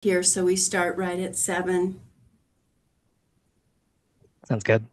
here, so we start right at 7. Sounds good.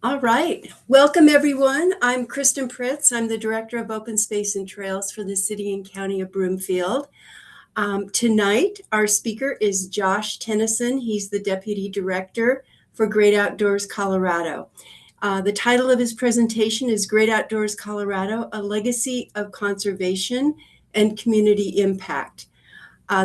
All right. Welcome, everyone. I'm Kristen Pritz. I'm the Director of Open Space and Trails for the City and County of Broomfield. Tonight, our speaker is Josh Tenneson. He's the Deputy Director for Great Outdoors Colorado. The title of his presentation is Great Outdoors Colorado, A Legacy of Conservation and Community Impact.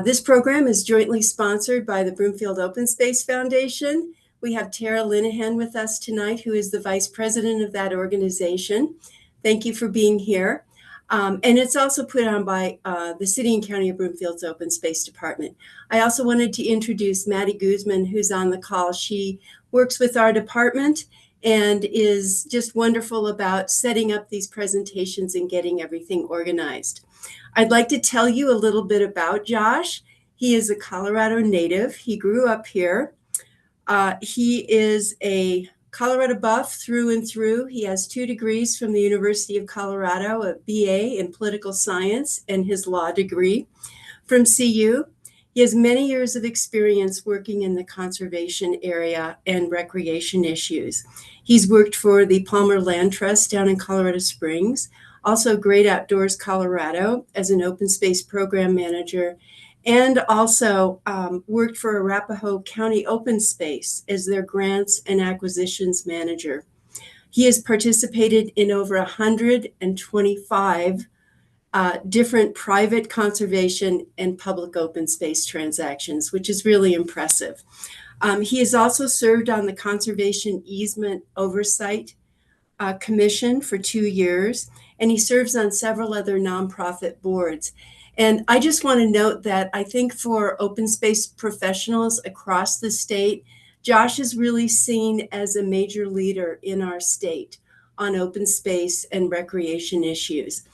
This program is jointly sponsored by the Broomfield Open Space Foundation. We have Tara Linehan with us tonight, who is the Vice President of that organization. Thank you for being here. And it's also put on by the City and County of Broomfield's Open Space Department. I also wanted to introduce Maddie Guzman, who's on the call. She works with our department and is just wonderful about setting up these presentations and getting everything organized. I'd like to tell you a little bit about Josh. He is a Colorado native. He grew up here. He is a Colorado buff through and through. He has 2 degrees from the University of Colorado, a BA in political science and his law degree from CU. He has many years of experience working in the conservation area and recreation issues. He's worked for the Palmer Land Trust down in Colorado Springs, also Great Outdoors Colorado as an open space program manager, and also worked for Arapahoe County Open Space as their grants and acquisitions manager. He has participated in over 125 different private conservation and public open space transactions, which is really impressive. He has also served on the Conservation Easement Oversight Commission for 2 years, and he serves on several other nonprofit boards. And I just want to note that I think for open space professionals across the state, Josh is really seen as a major leader in our state on open space and recreation issues.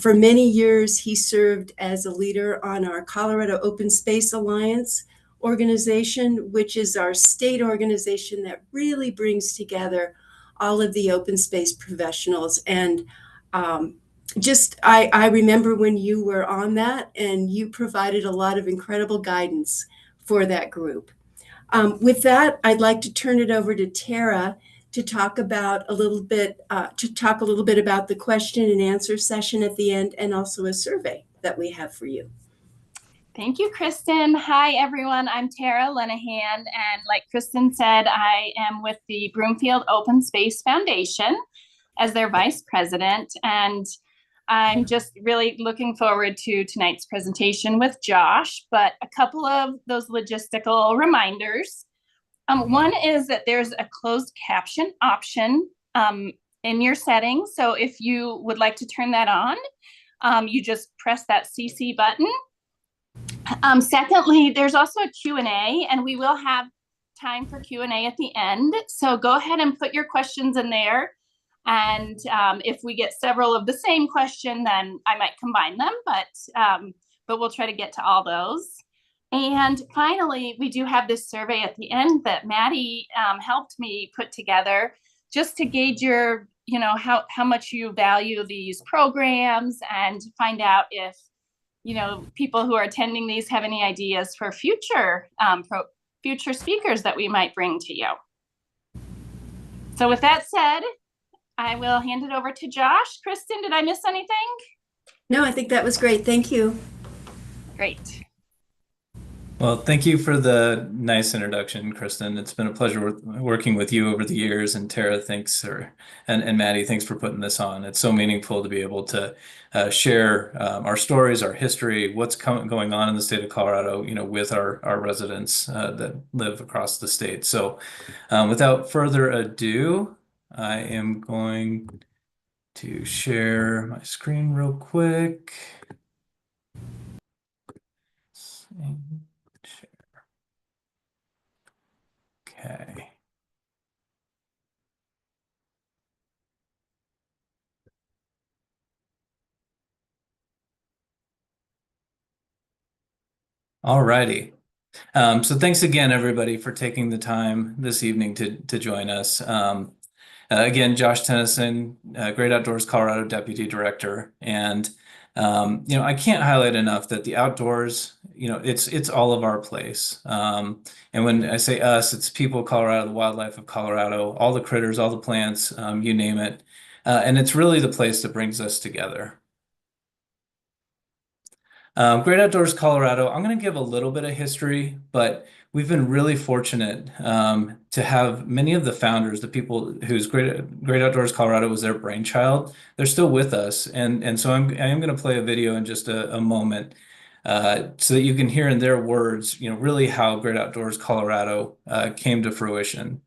For many years, he served as a leader on our Colorado Open Space Alliance organization, which is our state organization that really brings together all of the open space professionals. And I remember when you were on that and you provided a lot of incredible guidance for that group. With that, I'd like to turn it over to Tara to talk about a little bit about the question and answer session at the end, and also a survey that we have for you. Thank you, Kristen. Hi, everyone. I'm Tara Linehan, and like Kristen said, I am with the Broomfield Open Space Foundation as their vice president, and I'm just really looking forward to tonight's presentation with Josh, but a couple of those logistical reminders. One is that there's a closed caption option in your settings, so if you would like to turn that on, you just press that CC button. Secondly, there's also a Q&A, and we will have time for Q&A at the end. So go ahead and put your questions in there. And if we get several of the same question, then I might combine them, but we'll try to get to all those. And finally, we do have this survey at the end that Maddie helped me put together just to gauge your, how much you value these programs and find out if people who are attending these have any ideas for future speakers that we might bring to you. So with that said, I will hand it over to Josh. Kristen, did I miss anything? No, I think that was great. Thank you. Great. Well, thank you for the nice introduction, Kristen. It's been a pleasure working with you over the years, and Tara, and Maddie, thanks for putting this on. It's so meaningful to be able to share our stories, our history, what's going on in the state of Colorado, with our residents that live across the state. So, without further ado, I am going to share my screen real quick. Okay. All righty. So thanks again, everybody, for taking the time this evening to join us. Again, Josh Tenneson, Great Outdoors Colorado Deputy Director. And, I can't highlight enough that the outdoors, it's all of our place. And when I say us, it's people of Colorado, the wildlife of Colorado, all the critters, all the plants, you name it. And it's really the place that brings us together. Great Outdoors Colorado, I'm going to give a little bit of history, but we've been really fortunate to have many of the founders, the people whose Great Outdoors Colorado was their brainchild. They're still with us, and so I am going to play a video in just a moment so that you can hear in their words, really how Great Outdoors Colorado came to fruition.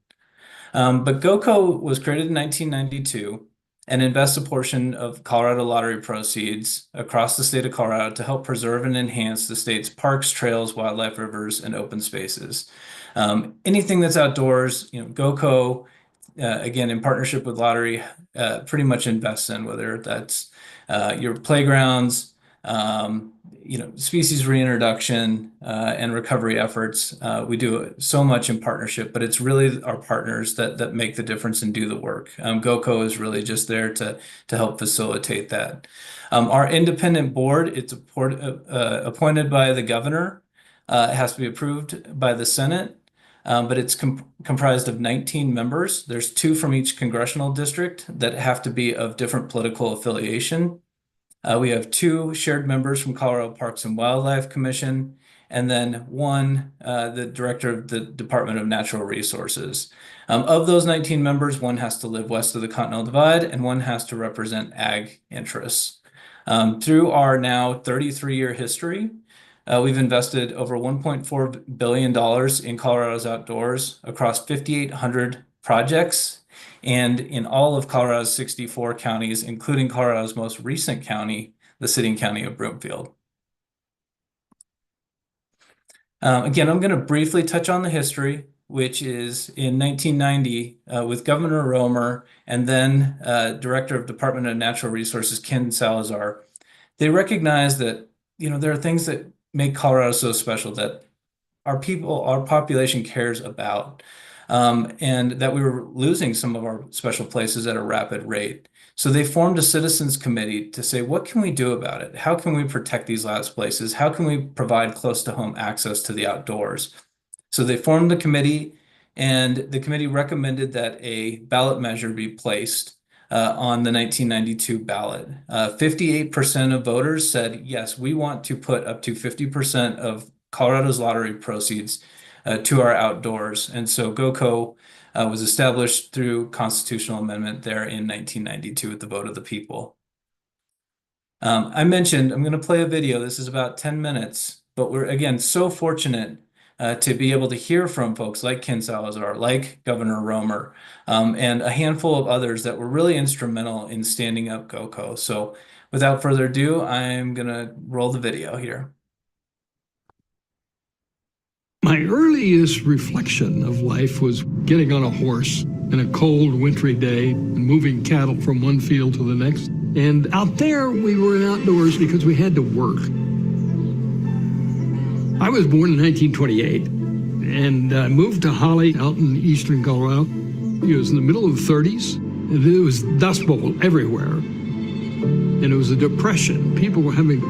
But GOCO was created in 1992 and invests a portion of Colorado lottery proceeds across the state of Colorado to help preserve and enhance the state's parks, trails, wildlife, rivers, and open spaces. Anything that's outdoors, GOCO, again, in partnership with lottery, pretty much invests in, whether that's your playgrounds, species reintroduction and recovery efforts. We do so much in partnership, but it's really our partners that make the difference and do the work. GOCO is really just there to help facilitate that. Our independent board, it's appointed by the governor. It has to be approved by the Senate. But it's comprised of 19 members. There's 2 from each congressional district that have to be of different political affiliation. We have 2 shared members from Colorado Parks and Wildlife Commission, and then 1, the director of the Department of Natural Resources. Of those 19 members, 1 has to live west of the Continental Divide, and 1 has to represent ag interests. Through our now 33-year history, we've invested over $1.4 billion in Colorado's outdoors across 5,800 projects and in all of Colorado's 64 counties, including Colorado's most recent county, the city and county of Broomfield. Again, I'm going to briefly touch on the history, which is in 1990 with Governor Romer and then Director of Department of Natural Resources, Ken Salazar. They recognized that, there are things that make Colorado so special that our population cares about. And that we were losing some of our special places at a rapid rate. So they formed a citizens committee to say, what can we do about it? How can we protect these last places? How can we provide close to home access to the outdoors? So they formed the committee, and the committee recommended that a ballot measure be placed on the 1992 ballot. 58% of voters said, yes, we want to put up to 50% of Colorado's lottery proceeds to our outdoors. And so GOCO was established through constitutional amendment there in 1992 with the vote of the people. I mentioned I'm going to play a video. This is about 10 minutes, but we're, again, so fortunate to be able to hear from folks like Ken Salazar, like Governor Romer, and a handful of others that were really instrumental in standing up GOCO. So without further ado, I'm going to roll the video here. My earliest reflection of life was getting on a horse in a cold, wintry day and moving cattle from one field to the next. And out there, we were outdoors because we had to work. I was born in 1928 and moved to Holly out in eastern Colorado. It was in the middle of the 30s, and it was Dust Bowl everywhere. And it was a depression. People were having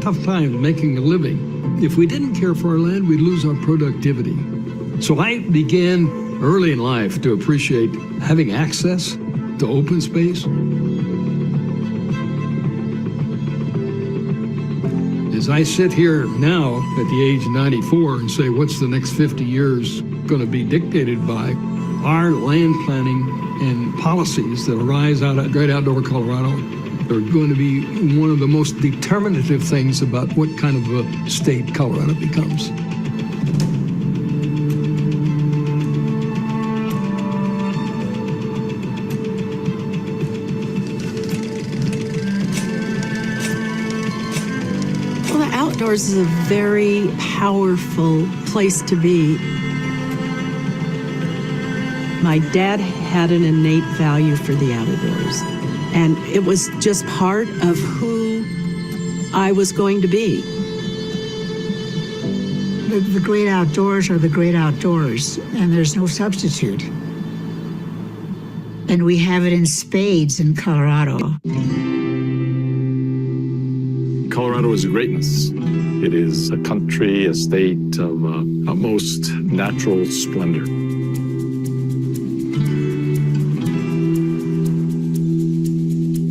tough time making a living. If we didn't care for our land, we'd lose our productivity. So I began early in life to appreciate having access to open space. As I sit here now at the age of 94 and say, what's the next 50 years going to be dictated by? Our land planning and policies that arise out of Great Outdoor Colorado are going to be one of the most determinative things about what kind of a state Colorado becomes. Well, the outdoors is a very powerful place to be. My dad had an innate value for the outdoors. And it was just part of who I was going to be. The great outdoors are the great outdoors, and there's no substitute. And we have it in spades in Colorado. Colorado is a greatness. It is a country, a state of utmost natural splendor.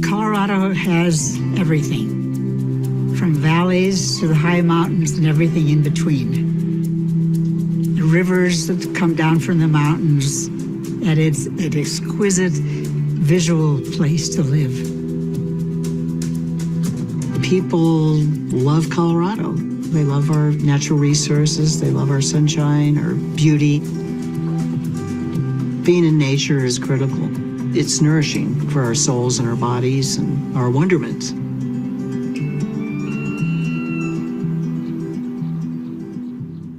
Colorado has everything, from valleys to the high mountains and everything in between. The rivers that come down from the mountains, and it's an exquisite visual place to live. People love Colorado. They love our natural resources. They love our sunshine, our beauty. Being in nature is critical. It's nourishing for our souls and our bodies and our wonderment.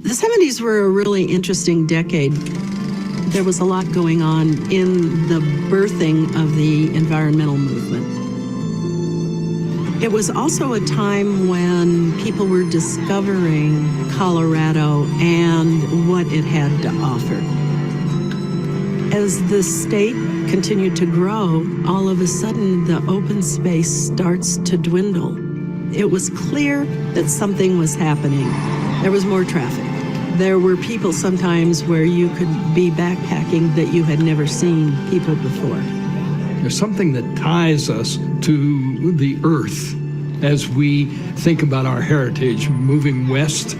The 70s were a really interesting decade. There was a lot going on in the birthing of the environmental movement. It was also a time when people were discovering Colorado and what it had to offer. As the state continued to grow, all of a sudden the open space starts to dwindle. It was clear that something was happening. There was more traffic. There were people sometimes where you could be backpacking that you had never seen people before. There's something that ties us to the earth as we think about our heritage moving west.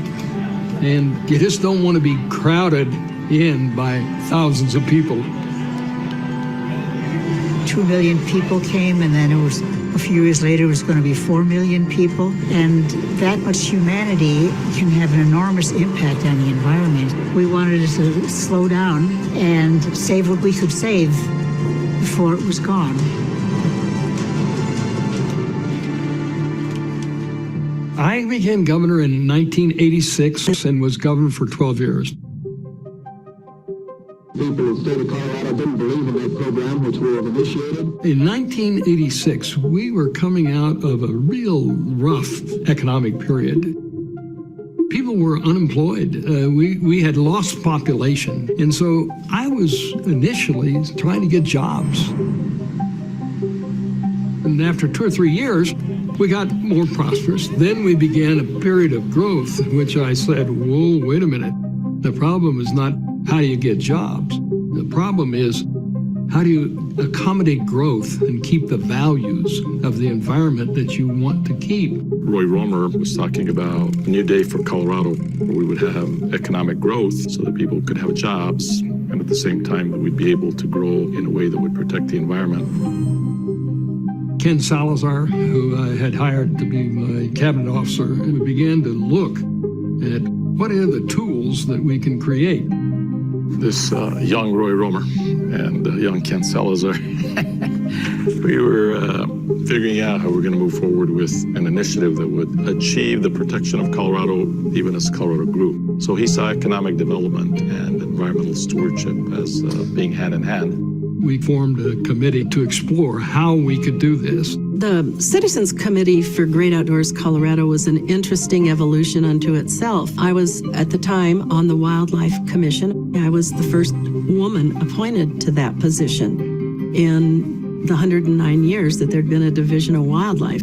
And you just don't want to be crowded in by thousands of people. 2 million people came, and then it was a few years later, it was going to be 4 million people. And that much humanity can have an enormous impact on the environment. We wanted it to slow down and save what we could save before it was gone. I became governor in 1986 and was governor for 12 years. People in the state of Colorado didn't believe in that program which we have initiated. In 1986, we were coming out of a real rough economic period. People were unemployed. We had lost population. And so I was initially trying to get jobs. And after 2 or 3 years, we got more prosperous. Then we began a period of growth in which I said, whoa, wait a minute. The problem is not how do you get jobs? The problem is how do you accommodate growth and keep the values of the environment that you want to keep? Roy Romer was talking about a new day for Colorado, where we would have economic growth so that people could have jobs, and at the same time that we'd be able to grow in a way that would protect the environment. Ken Salazar, who I had hired to be my cabinet officer, and we began to look at what are the tools that we can create. This young Roy Romer and young Ken Salazar, we were figuring out how we're going to move forward with an initiative that would achieve the protection of Colorado even as Colorado grew. So he saw economic development and environmental stewardship as being hand in hand. We formed a committee to explore how we could do this. The Citizens Committee for Great Outdoors Colorado was an interesting evolution unto itself. I was, at the time, on the Wildlife Commission. I was the first woman appointed to that position in the 109 years that there'd been a Division of Wildlife.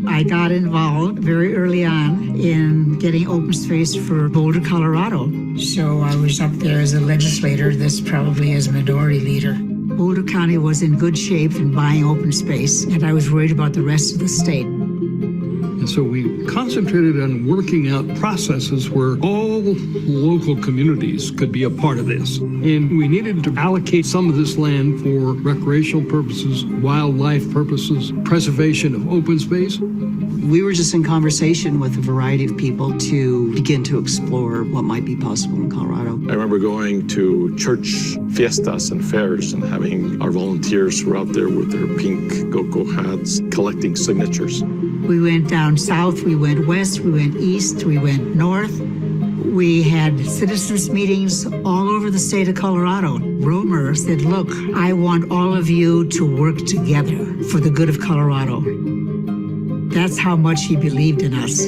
I got involved very early on in getting open space for Boulder, Colorado. So I was up there as a legislator, this probably as minority leader. Boulder County was in good shape in buying open space, and I was worried about the rest of the state. And so we concentrated on working out processes where all local communities could be a part of this. And we needed to allocate some of this land for recreational purposes, wildlife purposes, preservation of open space. We were just in conversation with a variety of people to begin to explore what might be possible in Colorado. I remember going to church fiestas and fairs and having our volunteers who were out there with their pink GOCO hats collecting signatures. We went down south, we went west, we went east, we went north. We had citizens meetings all over the state of Colorado. Romer said, look, I want all of you to work together for the good of Colorado. That's how much he believed in us.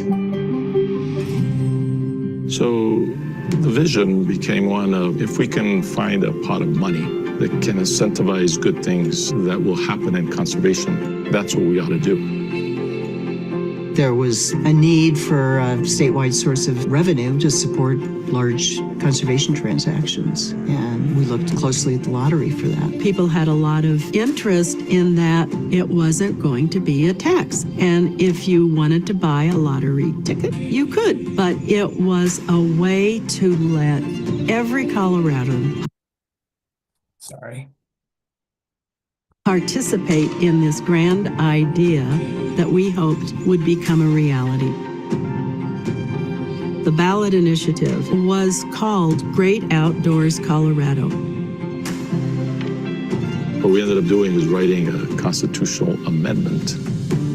So the vision became one of, if we can find a pot of money that can incentivize good things that will happen in conservation, that's what we ought to do. There was a need for a statewide source of revenue to support large conservation transactions, and we looked closely at the lottery for that. People had a lot of interest in that it wasn't going to be a tax, and if you wanted to buy a lottery ticket, you could, but it was a way to let every Coloradan participate in this grand idea that we hoped would become a reality. The ballot initiative was called Great Outdoors Colorado. What we ended up doing was writing a constitutional amendment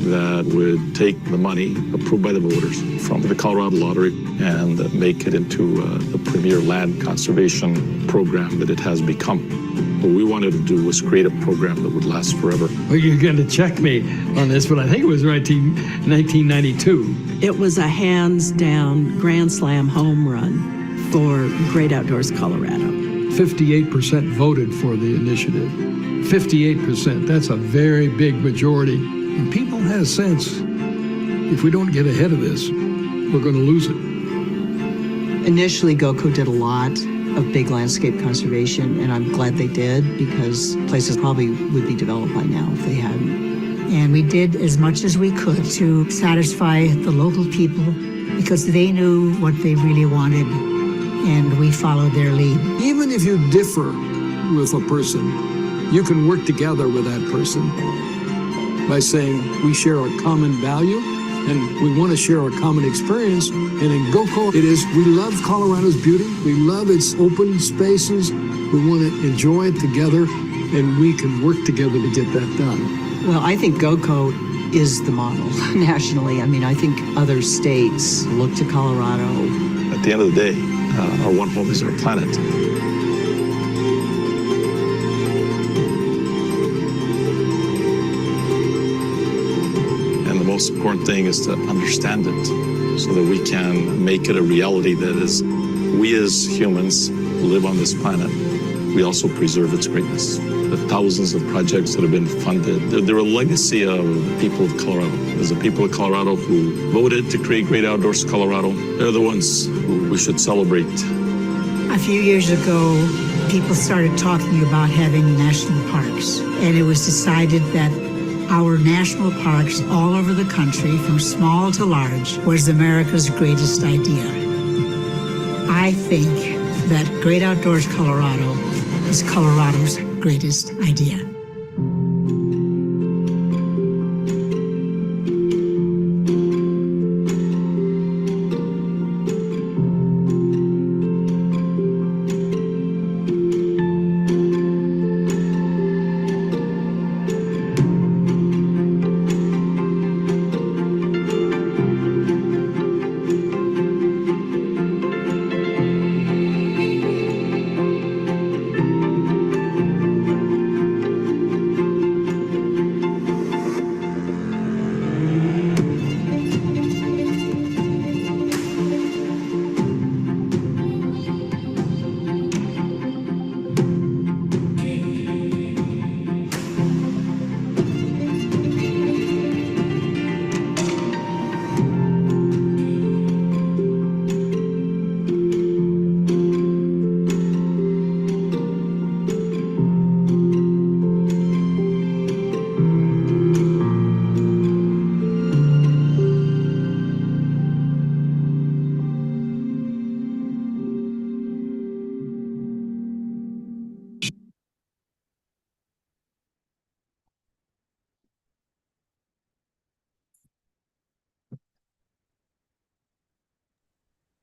that would take the money approved by the voters from the Colorado Lottery and make it into the premier land conservation program that it has become. What we wanted to do was create a program that would last forever. Well, you're going to check me on this, but I think it was 1992. It was a hands-down grand slam home run for Great Outdoors Colorado. 58% voted for the initiative. 58%, that's a very big majority. And people had a sense, if we don't get ahead of this, we're going to lose it. Initially, GOCO did a lot of big landscape conservation, and I'm glad they did, because places probably would be developed by now if they hadn't. And we did as much as we could to satisfy the local people because they knew what they really wanted, and we followed their lead. Even if you differ with a person, you can work together with that person by saying we share a common value and we want to share a common experience. And in GOCO, it is, we love Colorado's beauty. We love its open spaces. We want to enjoy it together, and we can work together to get that done. Well, I think GOCO is the model nationally. I mean, I think other states look to Colorado. At the end of the day, our one home is our planet. The most important thing is to understand it so that we can make it a reality that is, we as humans live on this planet. We also preserve its greatness. The thousands of projects that have been funded, they're a legacy of the people of Colorado. There's the people of Colorado who voted to create Great Outdoors Colorado. They're the ones who we should celebrate. A few years ago, people started talking about having national parks, and it was decided that our national parks all over the country, from small to large, was America's greatest idea. I think that Great Outdoors Colorado is Colorado's greatest idea.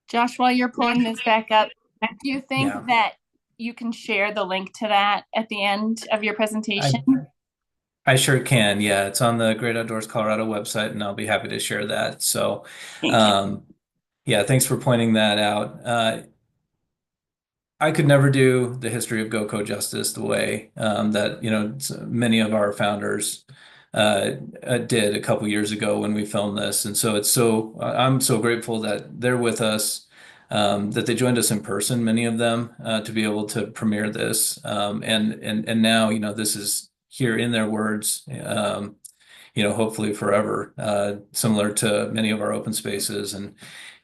Josh, while you're pulling this back up, do you think Yeah. that you can share the link to that at the end of your presentation? I sure can. Yeah, it's on the Great Outdoors Colorado website, and I'll be happy to share that. So, Thank you. yeah, thanks for pointing that out. I could never do the history of GOCO justice the way that many of our founders did a couple years ago when we filmed this, and so I'm so grateful that they're with us. that they joined us in person, many of them, to be able to premiere this. And now, this is here in their words, hopefully forever, similar to many of our open spaces and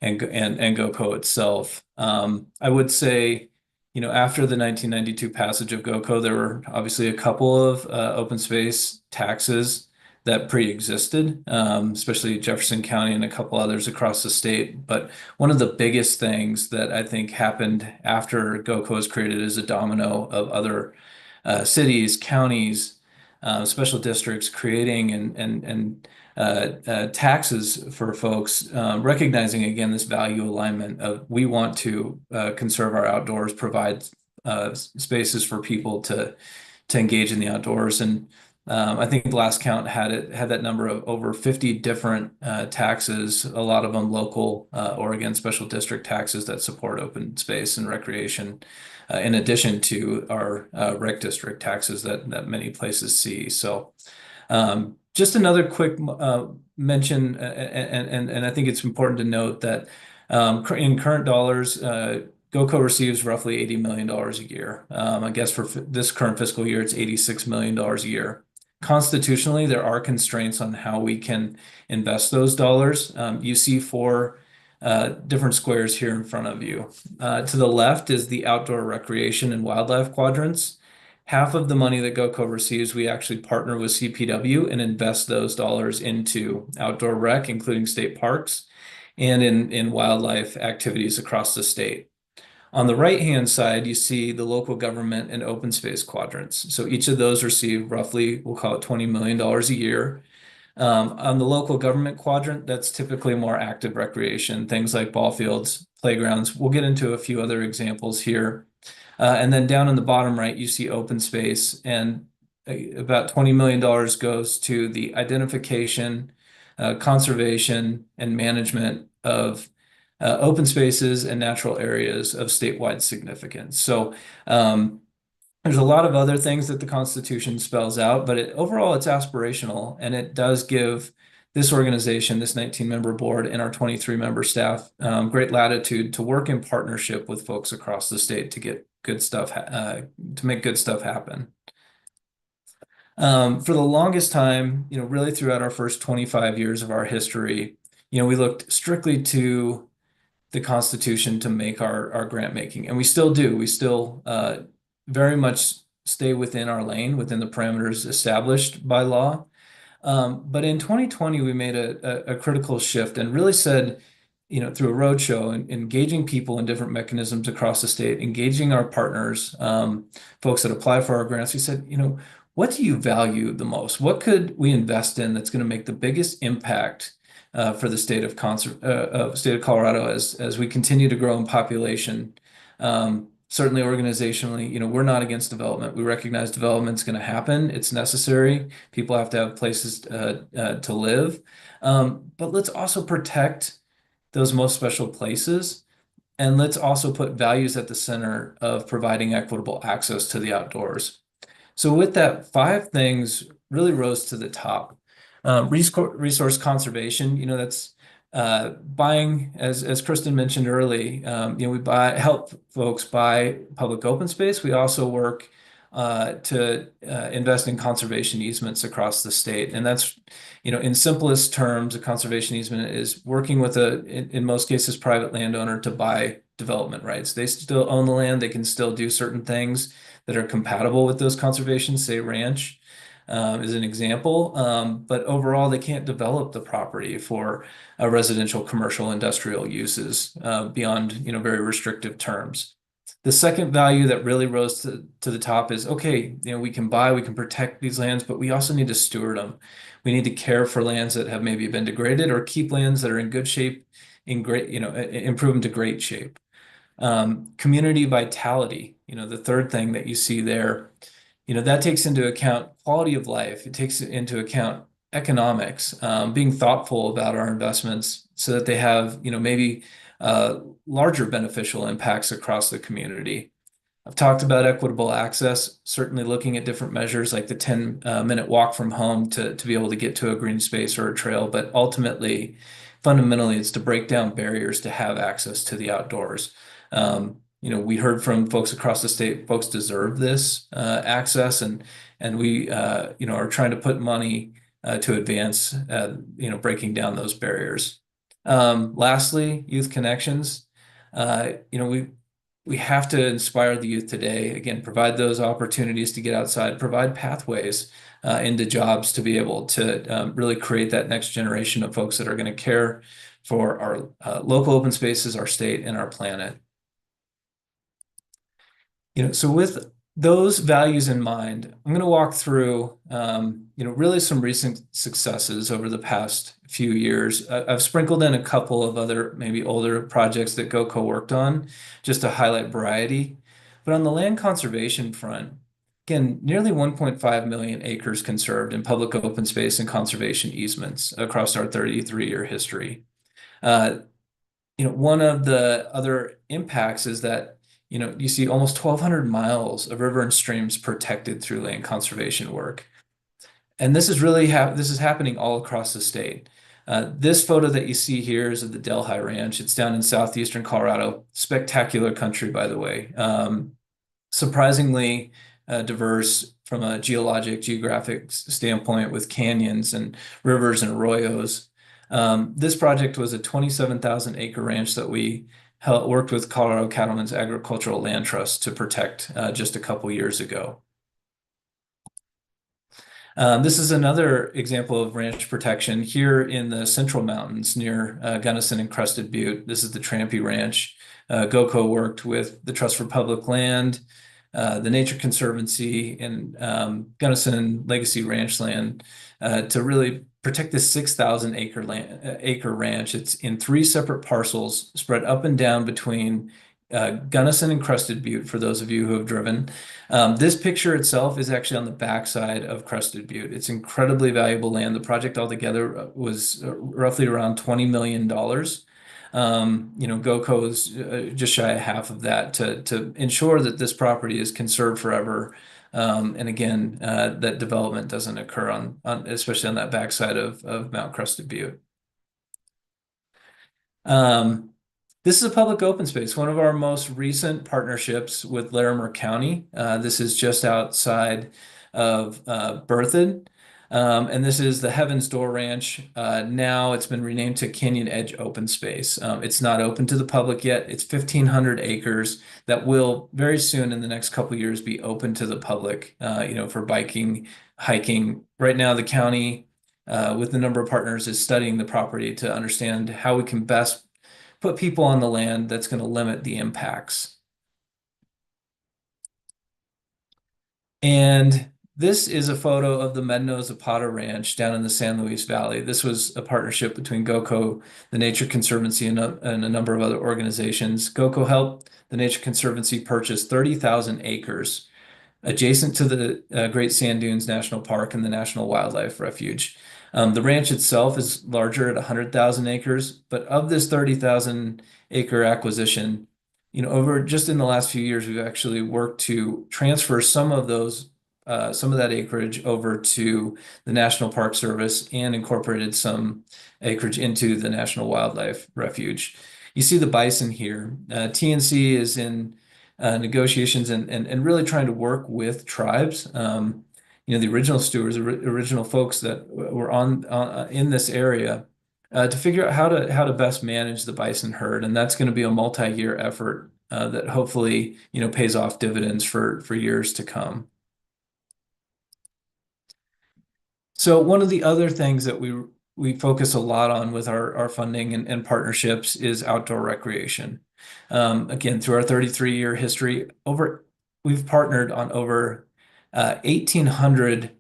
GOCO itself. I would say, after the 1992 passage of GOCO, there were obviously a couple of open space taxes that pre-existed, especially Jefferson County and a couple others across the state. But one of the biggest things that I think happened after GOCO was created is a domino of other cities, counties, special districts creating and taxes for folks, recognizing again this value alignment of we want to conserve our outdoors, provide spaces for people to engage in the outdoors. And I think the last count had that number of over 50 different taxes, a lot of them local Oregon special district taxes that support open space and recreation, in addition to our rec district taxes that many places see. So just another quick mention, and I think it's important to note that in current dollars, GOCO receives roughly $80 million a year. I guess for this current fiscal year, it's $86 million a year. Constitutionally, there are constraints on how we can invest those dollars. You see four different squares here in front of you. To the left is the outdoor recreation and wildlife quadrants. Half of the money that GOCO receives, we actually partner with CPW and invest those dollars into outdoor rec, including state parks, and in wildlife activities across the state. On the right-hand side, you see the local government and open space quadrants. So each of those receive roughly, we'll call it $20 million a year. On the local government quadrant, that's typically more active recreation, things like ball fields, playgrounds. We'll get into a few other examples here. And then down in the bottom right, you see open space, and about $20 million goes to the identification, conservation, and management of open spaces and natural areas of statewide significance. So there's a lot of other things that the Constitution spells out, but overall it's aspirational, and it does give this organization, this 19-member board, and our 23-member staff great latitude to work in partnership with folks across the state to get good stuff, to make good stuff happen. For the longest time, really throughout our first 25 years of our history, we looked strictly to the Constitution to make our grant making, and we still do. We still very much stay within our lane, within the parameters established by law. But in 2020, we made a critical shift and really said, through a roadshow and engaging people in different mechanisms across the state, engaging our partners, folks that apply for our grants, we said, what do you value the most? What could we invest in that's going to make the biggest impact for the state of Colorado as we continue to grow in population? Certainly organizationally, we're not against development. We recognize development's going to happen. It's necessary. People have to have places to live. But let's also protect those most special places. And let's also put values at the center of providing equitable access to the outdoors. So with that, 5 things really rose to the top. Resource conservation, that's buying, as Kristen mentioned early, we help folks buy public open space. We also work to invest in conservation easements across the state. And that's, in simplest terms, a conservation easement is working with in most cases, private landowner to buy development rights. They still own the land. They can still do certain things that are compatible with those conservations, say ranch. Is an example, but overall they can't develop the property for residential, commercial, industrial uses beyond very restrictive terms. The second value that really rose to the top is, okay, we can protect these lands, but we also need to steward them. We need to care for lands that have maybe been degraded, or keep lands that are in good shape, improve them to great shape. Community vitality, the third thing that you see there. That takes into account quality of life. It takes into account economics, being thoughtful about our investments so that they have, maybe larger beneficial impacts across the community. I've talked about equitable access, certainly looking at different measures like the 10-minute walk from home to be able to get to a green space or a trail, but ultimately fundamentally it's to break down barriers to have access to the outdoors. We heard from folks across the state, folks deserve this access, and we are trying to put money to advance breaking down those barriers. Lastly, youth connections. We have to inspire the youth today. Again, provide those opportunities to get outside, provide pathways into jobs to be able to really create that next generation of folks that are going to care for our local open spaces, our state, and our planet. So with those values in mind, I'm going to walk through, really some recent successes over the past few years. I've sprinkled in a couple of other, maybe older projects that GOCO worked on, just to highlight variety. But on the land conservation front, again, nearly 1.5 million acres conserved in public open space and conservation easements across our 33-year history. One of the other impacts is that you see almost 1,200 miles of river and streams protected through land conservation work. And this is really this is happening all across the state. This photo that you see here is of the Delhi Ranch. It's down in southeastern Colorado. Spectacular country, by the way. Surprisingly diverse from a geographic standpoint, with canyons and rivers and arroyos. This project was a 27,000 acre ranch that we worked with Colorado Cattlemen's Agricultural Land Trust to protect just a couple years ago. This is another example of ranch protection here in the Central Mountains near Gunnison and Crested Butte. This is the Trampy Ranch. GOCO worked with the Trust for Public Land, the Nature Conservancy, and Gunnison Legacy Ranchland to really protect this 6,000 acre ranch. It's in 3 separate parcels spread up and down between Gunnison and Crested Butte, for those of you who have driven. This picture itself is actually on the backside of Crested Butte. It's incredibly valuable land. The project altogether was roughly around $20 million. GOCO is just shy of half of that to ensure that this property is conserved forever. And again, that development doesn't occur especially on that backside of Mount Crested Butte. This is a public open space, one of our most recent partnerships with Larimer County. This is just outside of Berthoud. And this is the Heaven's Door Ranch. Now it's been renamed to Canyon Edge Open Space. It's not open to the public yet. It's 1,500 acres that will very soon in the next couple of years be open to the public, for biking, hiking. Right now, the county, with the number of partners, is studying the property to understand how we can best put people on the land that's going to limit the impacts. And this is a photo of the Medno Zapata Ranch down in the San Luis Valley. This was a partnership between GOCO, the Nature Conservancy, and a number of other organizations. GOCO helped the Nature Conservancy purchase 30,000 acres adjacent to the Great Sand Dunes National Park and the National Wildlife Refuge. The ranch itself is larger at 100,000 acres, but of this 30,000 acre acquisition, over just in the last few years, we've actually worked to transfer some of that acreage over to the National Park Service and incorporated some acreage into the National Wildlife Refuge. You see the bison here. TNC is in negotiations and really trying to work with tribes. The original stewards, original folks that were in this area, to figure out how to best manage the bison herd, and that's going to be a multi-year effort that hopefully pays off dividends for years to come. So one of the other things that we focus a lot on with our funding and partnerships is outdoor recreation. Again, through our 33-year history, we've partnered on over 1,800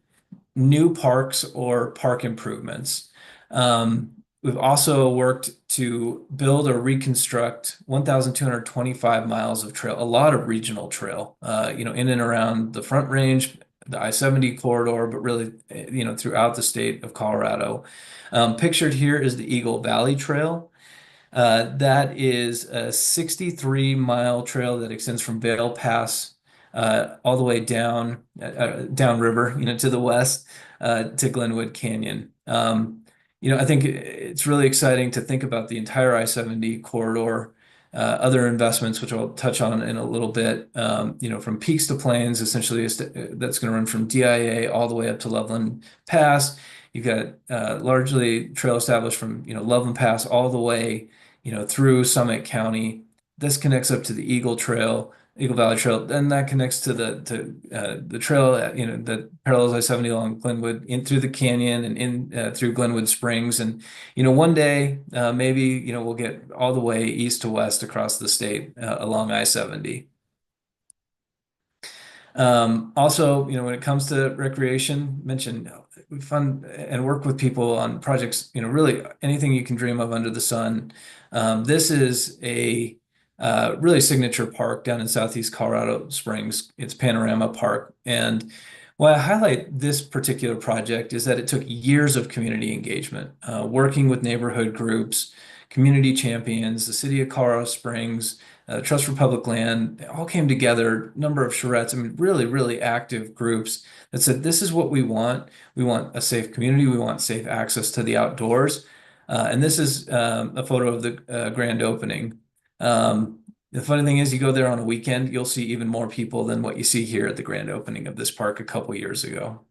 new parks or park improvements. We've also worked to build or reconstruct 1,225 miles of trail, a lot of regional trail, in and around the Front Range, the I-70 corridor, but really, throughout the state of Colorado. Pictured here is the Eagle Valley Trail. That is a 63-mile trail that extends from Vail Pass all the way downriver, to the west, to Glenwood Canyon. I think it's really exciting to think about the entire I-70 corridor, other investments, which I'll touch on in a little bit, from peaks to plains, essentially that's going to run from DIA all the way up to Loveland Pass. You've got largely trail established from, Loveland Pass all the way, through Summit County. This connects up to the Eagle Valley Trail, then that connects to the trail, that parallels I-70 along Glenwood in through the canyon and in through Glenwood Springs. And one day maybe we'll get all the way east to west across the state along I-70. Also, when it comes to recreation, mentioned we fund and work with people on projects, really anything you can dream of under the sun. This is a really signature park down in Southeast Colorado Springs. It's Panorama Park. And why I highlight this particular project is that it took years of community engagement, working with neighborhood groups, community champions, the city of Colorado Springs, Trust for Public Land, all came together, number of charrettes, really, really active groups that said, this is what we want. We want a safe community. We want safe access to the outdoors. And this is a photo of the grand opening. The funny thing is, you go there on a weekend, you'll see even more people than what you see here at the grand opening of this park a couple years ago.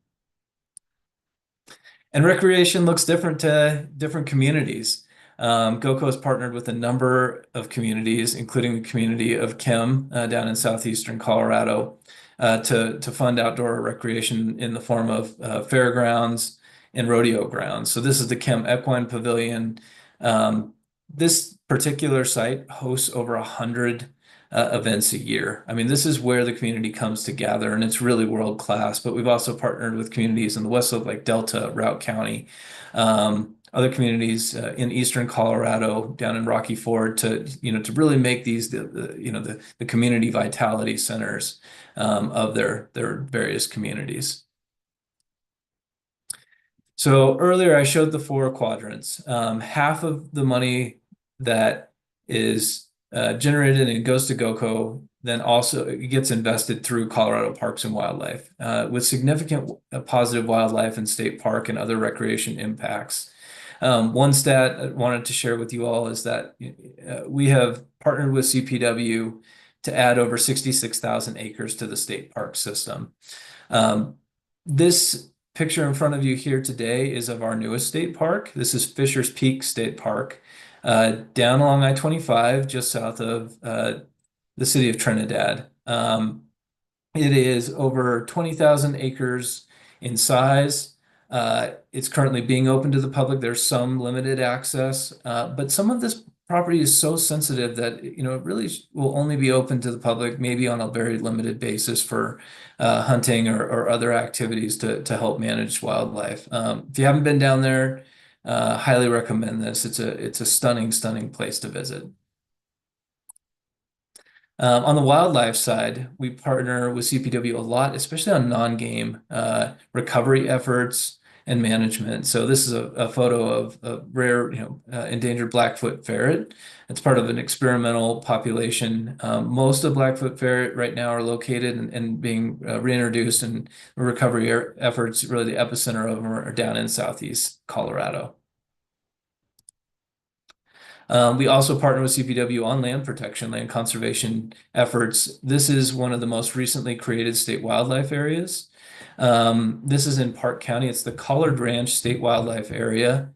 And recreation looks different to different communities. GOCO has partnered with a number of communities, including the community of Kim down in southeastern Colorado, to fund outdoor recreation in the form of fairgrounds and rodeo grounds. So this is the Kim Equine Pavilion. This particular site hosts over 100 events a year. This is where the community comes to gather, and it's really world class. But we've also partnered with communities in the West Slope, like Delta, Routt County, other communities in eastern Colorado, down in Rocky Ford, to really make these the community vitality centers of their various communities. So earlier I showed the 4 quadrants. Half of the money that is generated and goes to GOCO then also gets invested through Colorado Parks and Wildlife, with significant positive wildlife and state park and other recreation impacts. One stat I wanted to share with you all is that we have partnered with CPW to add over 66,000 acres to the state park system. This picture in front of you here today is of our newest state park. This is Fisher's Peak State Park, down along I-25, just south of the city of Trinidad. It is over 20,000 acres in size. It's currently being open to the public. There's some limited access, but some of this property is so sensitive that it really will only be open to the public, maybe on a very limited basis for hunting or other activities to help manage wildlife. If you haven't been down there, highly recommend this. It's a stunning place to visit. On the wildlife side, we partner with CPW a lot, especially on non-game recovery efforts and management. So this is a photo of a rare, endangered Blackfoot ferret. It's part of an experimental population. Most of Blackfoot ferret right now are located and being reintroduced, and recovery efforts, really the epicenter of them, are down in southeast Colorado. We also partner with CPW on land protection, land conservation efforts. This is one of the most recently created state wildlife areas. This is in Park County. It's the Collard Ranch State Wildlife Area.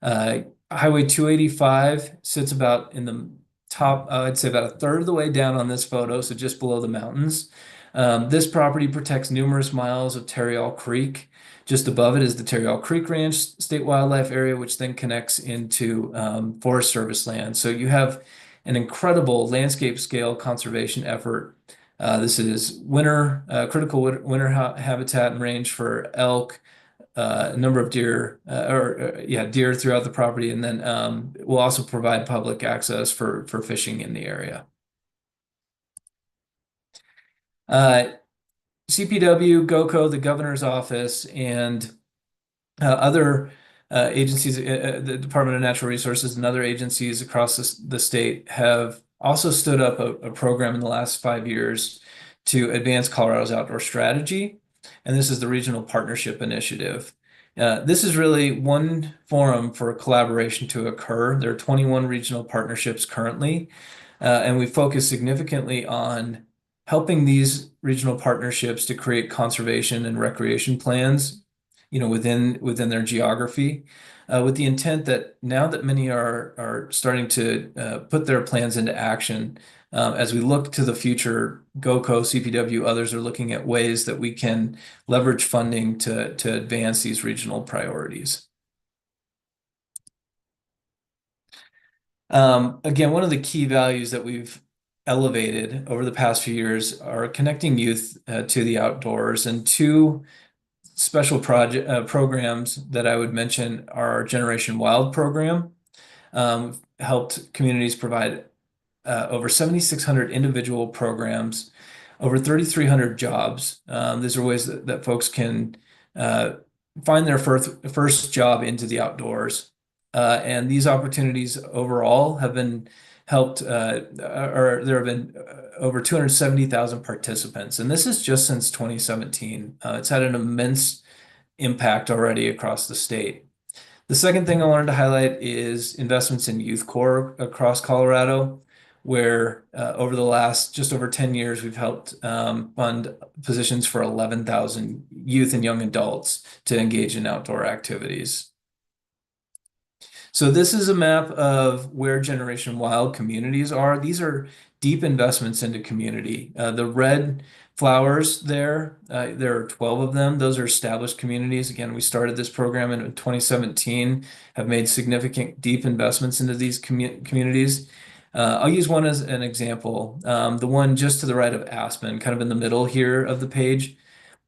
Highway 285 sits about in the top, I'd say about a third of the way down on this photo, so just below the mountains. This property protects numerous miles of Terriall Creek. Just above it is the Terriall Creek Ranch State Wildlife Area, which then connects into Forest Service land. So you have an incredible landscape scale conservation effort. This is critical winter habitat and range for elk, a number of deer, deer throughout the property, and then we'll also provide public access for fishing in the area. CPW, GOCO, the governor's office, and other agencies, the Department of Natural Resources and other agencies across the state have also stood up a program in the last 5 years to advance Colorado's outdoor strategy. And this is the Regional Partnership Initiative. This is really one forum for collaboration to occur. There are 21 regional partnerships currently, and we focus significantly on helping these regional partnerships to create conservation and recreation plans, within their geography, with the intent that now that many are starting to put their plans into action, as we look to the future, GOCO, CPW, others are looking at ways that we can leverage funding to advance these regional priorities. Again, one of the key values that we've elevated over the past few years are connecting youth to the outdoors, and two special programs that I would mention are our Generation Wild program. Helped communities provide over 7,600 individual programs, over 3,300 jobs. These are ways that folks can find their first job into the outdoors. And these opportunities overall have been helped, or there have been over 270,000 participants. And this is just since 2017. It's had an immense impact already across the state. The second thing I wanted to highlight is investments in Youth Corps across Colorado, where over the last just over 10 years, we've helped fund positions for 11,000 youth and young adults to engage in outdoor activities. So this is a map of where Generation Wild communities are. These are deep investments into community. The red flowers there are 12 of them. Those are established communities. Again, we started this program in 2017, have made significant deep investments into these communities. I'll use one as an example. The one just to the right of Aspen, kind of in the middle here of the page.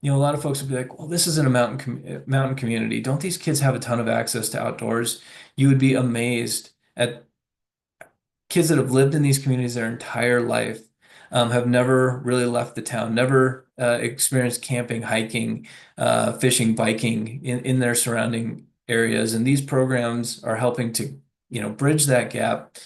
A lot of folks would be like, well, this isn't a mountain community. Don't these kids have a ton of access to outdoors? You would be amazed at kids that have lived in these communities their entire life, have never really left the town, never experienced camping, hiking, fishing, biking in their surrounding areas. And these programs are helping to, bridge that gap,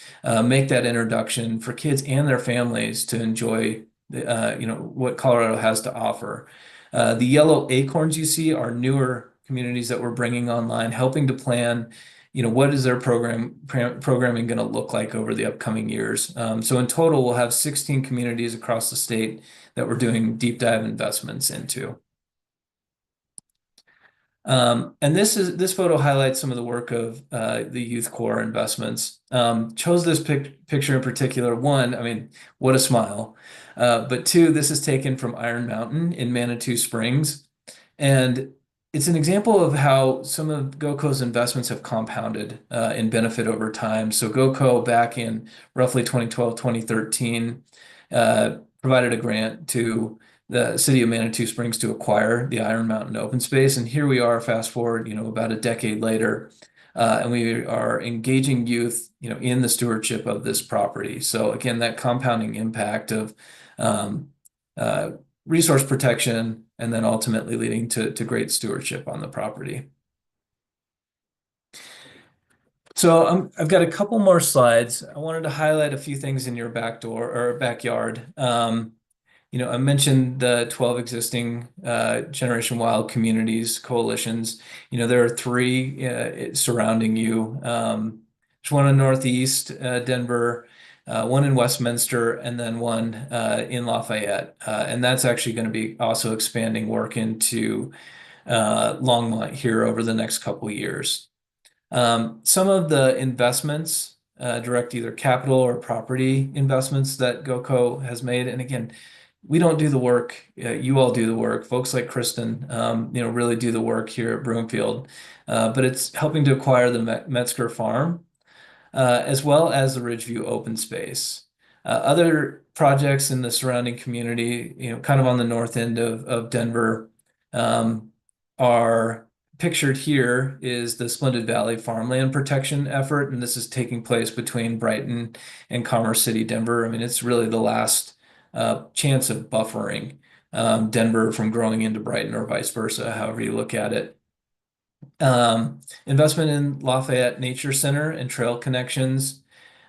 make that introduction for kids and their families to enjoy, what Colorado has to offer. The yellow acorns you see are newer communities that we're bringing online, helping to plan, what is their programming going to look like over the upcoming years. So in total, we'll have 16 communities across the state that we're doing deep dive investments into. And this photo highlights some of the work of the Youth Corps investments. Chose this picture in particular. One, I mean, what a smile. But two, this is taken from Iron Mountain in Manitou Springs. And it's an example of how some of GOCO's investments have compounded in benefit over time. So GOCO back in roughly 2012, 2013, provided a grant to the city of Manitou Springs to acquire the Iron Mountain open space. And here we are, fast forward, about a decade later, and we are engaging youth, in the stewardship of this property. So again, that compounding impact of resource protection and then ultimately leading to great stewardship on the property. So I've got a couple more slides. I wanted to highlight a few things in your back door or backyard. I mentioned the 12 existing Generation Wild communities, coalitions. There are 3 surrounding you. There's one in Northeast Denver, one in Westminster, and then one in Lafayette. And that's actually going to be also expanding work into Longmont here over the next couple of years. Some of the investments, direct either capital or property investments that GOCO has made, and again, we don't do the work, you all do the work. Folks like Kristen, really do the work here at Broomfield. But it's helping to acquire the Metzger Farm, as well as the Ridgeview Open Space. Other projects in the surrounding community, kind of on the north end of Denver, are pictured here is the Splendid Valley Farmland Protection effort, and this is taking place between Brighton and Commerce City, Denver. I mean, it's really the last chance of buffering Denver from growing into Brighton or vice versa, however you look at it. Investment in Lafayette Nature Center and trail connections.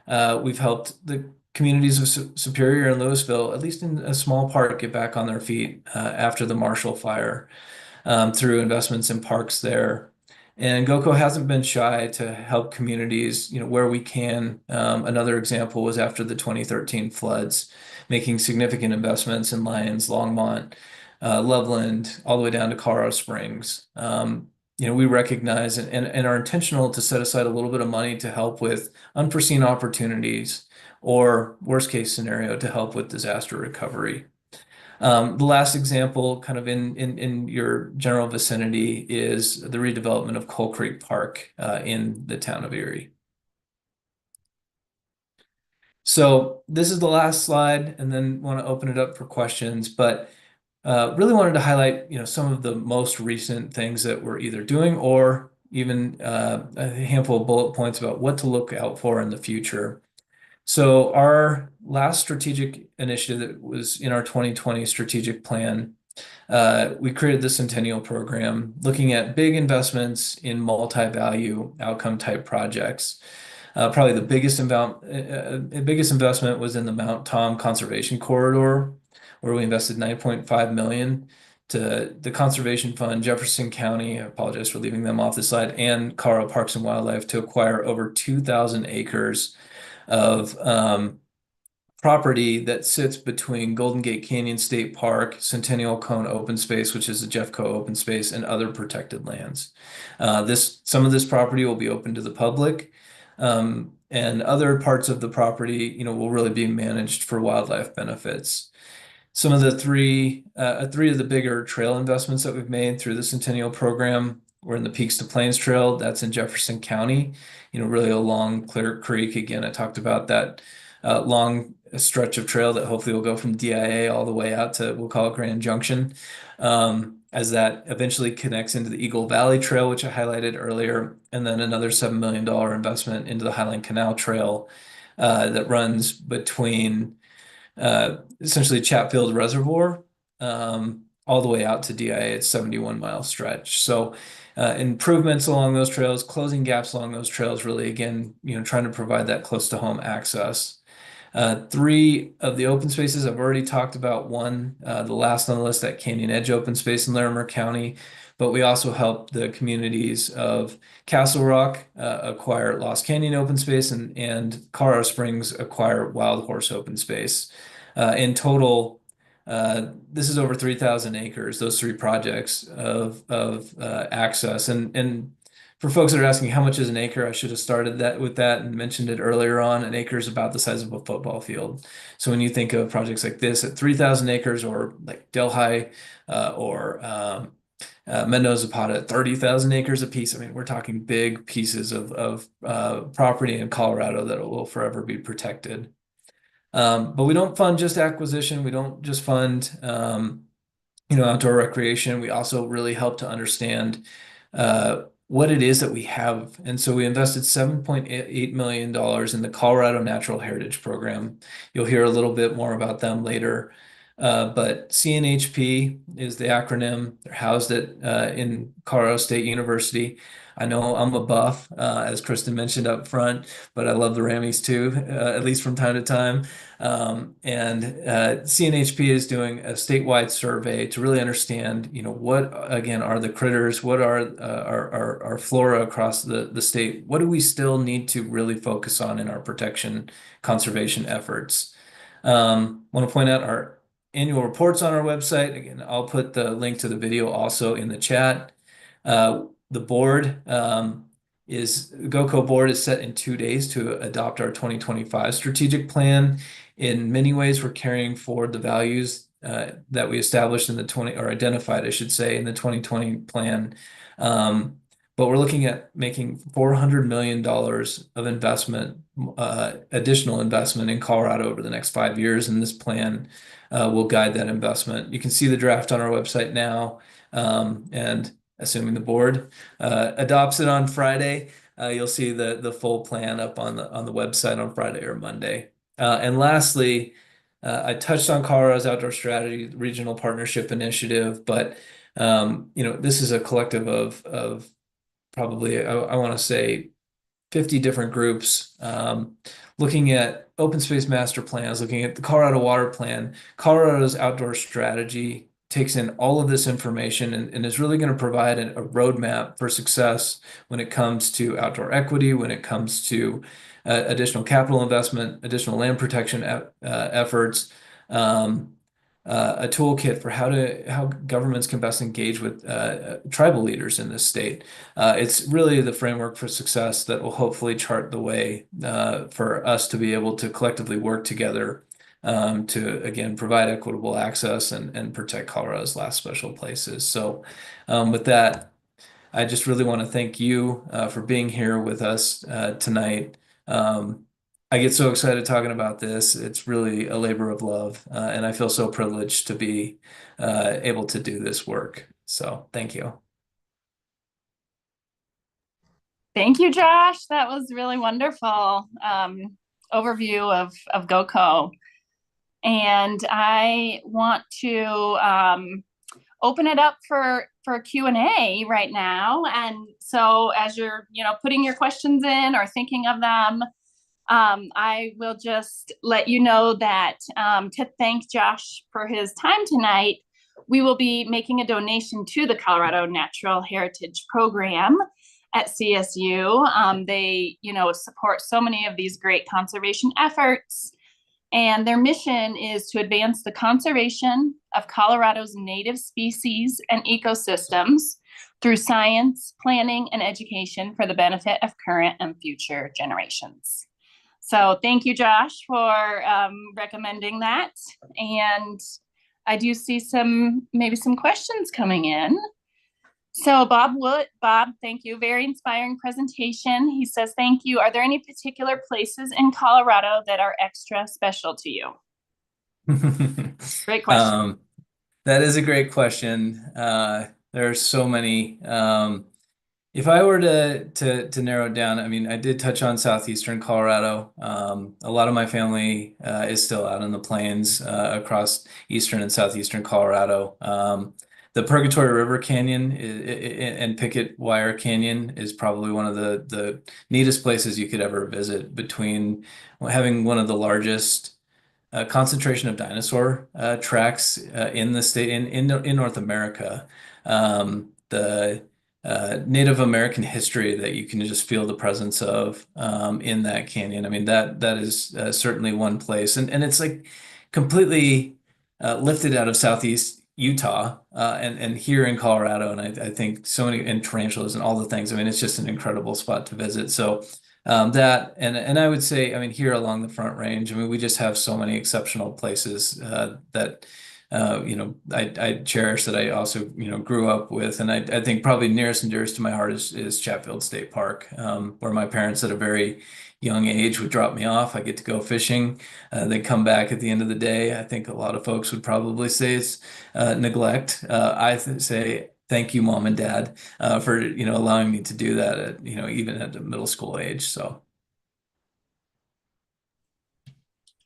We've helped the communities of Superior and Louisville, at least in a small part, get back on their feet after the Marshall Fire through investments in parks there. And GOCO hasn't been shy to help communities, where we can. Another example was after the 2013 floods, making significant investments in Lyons, Longmont, Loveland, all the way down to Colorado Springs. We recognize and are intentional to set aside a little bit of money to help with unforeseen opportunities or worst case scenario to help with disaster recovery. The last example, kind of in your general vicinity, is the redevelopment of Coal Creek Park in the town of Erie. So this is the last slide, and then want to open it up for questions. But really wanted to highlight, some of the most recent things that we're either doing or even a handful of bullet points about what to look out for in the future. So our last strategic initiative that was in our 2020 strategic plan, we created the Centennial Program, looking at big investments in multi-value outcome type projects. Probably the biggest investment was in the Mount Tom Conservation Corridor, where we invested $9.5 million to the Conservation Fund, Jefferson County, I apologize for leaving them off the slide, and Colorado Parks and Wildlife to acquire over 2,000 acres of property that sits between Golden Gate Canyon State Park, Centennial Cone Open Space, which is a Jeffco open space, and other protected lands. Some of this property will be open to the public, and other parts of the property, will really be managed for wildlife benefits. Some of the three of the bigger trail investments that we've made through the Centennial Program were in the Peaks to Plains Trail. That's in Jefferson County, really along Clear Creek. Again, I talked about that long stretch of trail that hopefully will go from DIA all the way out to, we'll call it Grand Junction, as that eventually connects into the Eagle Valley Trail, which I highlighted earlier, and then another $7 million investment into the Highland Canal Trail that runs between essentially Chatfield Reservoir all the way out to DIA. It's 71-mile stretch. So improvements along those trails, closing gaps along those trails, really, again, trying to provide that close to home access. 3 of the open spaces I've already talked about. One, the last on the list, that Canyon Edge open space in Larimer County, but we also helped the communities of Castle Rock acquire Lost Canyon open space and Colorado Springs acquire Wild Horse open space. In total, this is over 3,000 acres, those 3 projects of access. And for folks that are asking how much is an acre, I should have started with that and mentioned it earlier on. An acre is about the size of a football field. So when you think of projects like this at 3,000 acres, or like Delhi or Mendoza Zapata at 30,000 acres apiece, I mean, we're talking big pieces of property in Colorado that will forever be protected. But we don't fund just acquisition. We don't just fund, outdoor recreation. We also really help to understand what it is that we have. And so we invested $7.8 million in the Colorado Natural Heritage Program. You'll hear a little bit more about them later. But CNHP is the acronym. They're housed in Colorado State University. I know I'm a buff, as Kristen mentioned up front, but I love the Rammies too, at least from time to time. And CNHP is doing a statewide survey to really understand, what, again, are the critters, what are our flora across the state? What do we still need to really focus on in our protection conservation efforts? Want to point out our annual reports on our website. Again, I'll put the link to the video also in the chat. The board GOCO board is set in 2 days to adopt our 2025 strategic plan. In many ways, we're carrying forward the values that we established in or identified, I should say, in the 2020 plan. But we're looking at making $400 million of investment, additional investment in Colorado over the next 5 years, and this plan will guide that investment. You can see the draft on our website now, and assuming the board adopts it on Friday, you'll see the full plan up on the website on Friday or Monday. And lastly, I touched on Colorado's Outdoor Strategy Regional Partnership Initiative, but this is a collective of probably, I want to say, 50 different groups looking at open space master plans, looking at the Colorado Water Plan, Colorado's outdoor strategy takes in all of this information and is really going to provide a roadmap for success when it comes to outdoor equity, when it comes to additional capital investment, additional land protection efforts, a toolkit for how governments can best engage with tribal leaders in this state. It's really the framework for success that will hopefully chart the way for us to be able to collectively work together to, again, provide equitable access and protect Colorado's last special places. So with that, I just really want to thank you for being here with us tonight. I get so excited talking about this. It's really a labor of love, and I feel so privileged to be able to do this work. So thank you. Thank you, Josh. That was really wonderful overview of GOCO. And I want to open it up for Q&A right now. And so as you're, putting your questions in or thinking of them, I will just let you know that to thank Josh for his time tonight, we will be making a donation to the Colorado Natural Heritage Program at CSU. They, support so many of these great conservation efforts, and their mission is to advance the conservation of Colorado's native species and ecosystems through science, planning, and education for the benefit of current and future generations. So thank you, Josh, for recommending that. And I do see maybe some questions coming in. So Bob, thank you. Very inspiring presentation. He says, thank you. Are there any particular places in Colorado that are extra special to you? Great question. That is a great question. There are so many. If I were to narrow it down, I mean, I did touch on southeastern Colorado. A lot of my family is still out in the plains across eastern and southeastern Colorado. The Purgatory River Canyon and Picket Wire Canyon is probably one of the neatest places you could ever visit, between having one of the largest concentration of dinosaur tracks in the state, in North America. The Native American history that you can just feel the presence of in that canyon. I mean, that is certainly one place, and it's like completely lifted out of Southeast Utah and here in Colorado, and I think so many, and tarantulas and all the things. I mean, it's just an incredible spot to visit. So that, and I would say, I mean, here along the Front Range, I mean, we just have so many exceptional places that I cherish, that I also grew up with, and I think probably nearest and dearest to my heart is Chatfield State Park, where my parents at a very young age would drop me off. I get to go fishing. They come back at the end of the day. I think a lot of folks would probably say it's neglect. I say thank you, Mom and Dad, for allowing me to do that at even at the middle school age. So.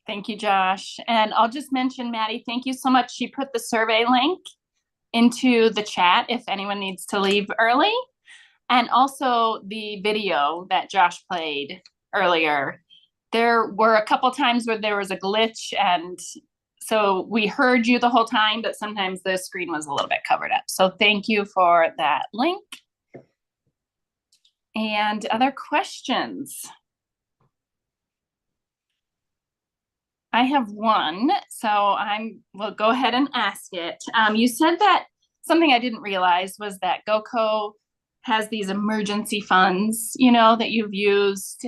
Thank you, Josh. And I'll just mention, Maddie, thank you so much. She put the survey link into the chat if anyone needs to leave early. And also the video that Josh played earlier. There were a couple times where there was a glitch, and so we heard you the whole time, but sometimes the screen was a little bit covered up. So thank you for that link. And other questions? I have one, so we'll go ahead and ask it. You said that something I didn't realize was that GOCO has these emergency funds, that you've used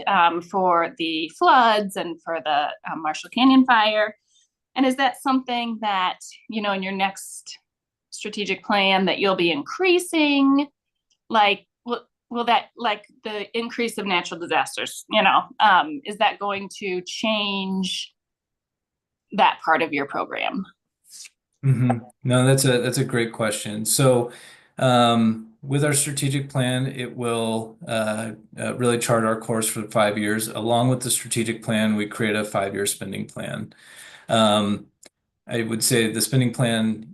for the floods and for the Marshall Canyon fire. And is that something that, in your next strategic plan that you'll be increasing? Like, will that, like the increase of natural disasters, is that going to change that part of your program? Mm-hmm. No, that's a great question. So with our strategic plan, it will really chart our course for 5 years. Along with the strategic plan, we create a 5-year spending plan. I would say the spending plan,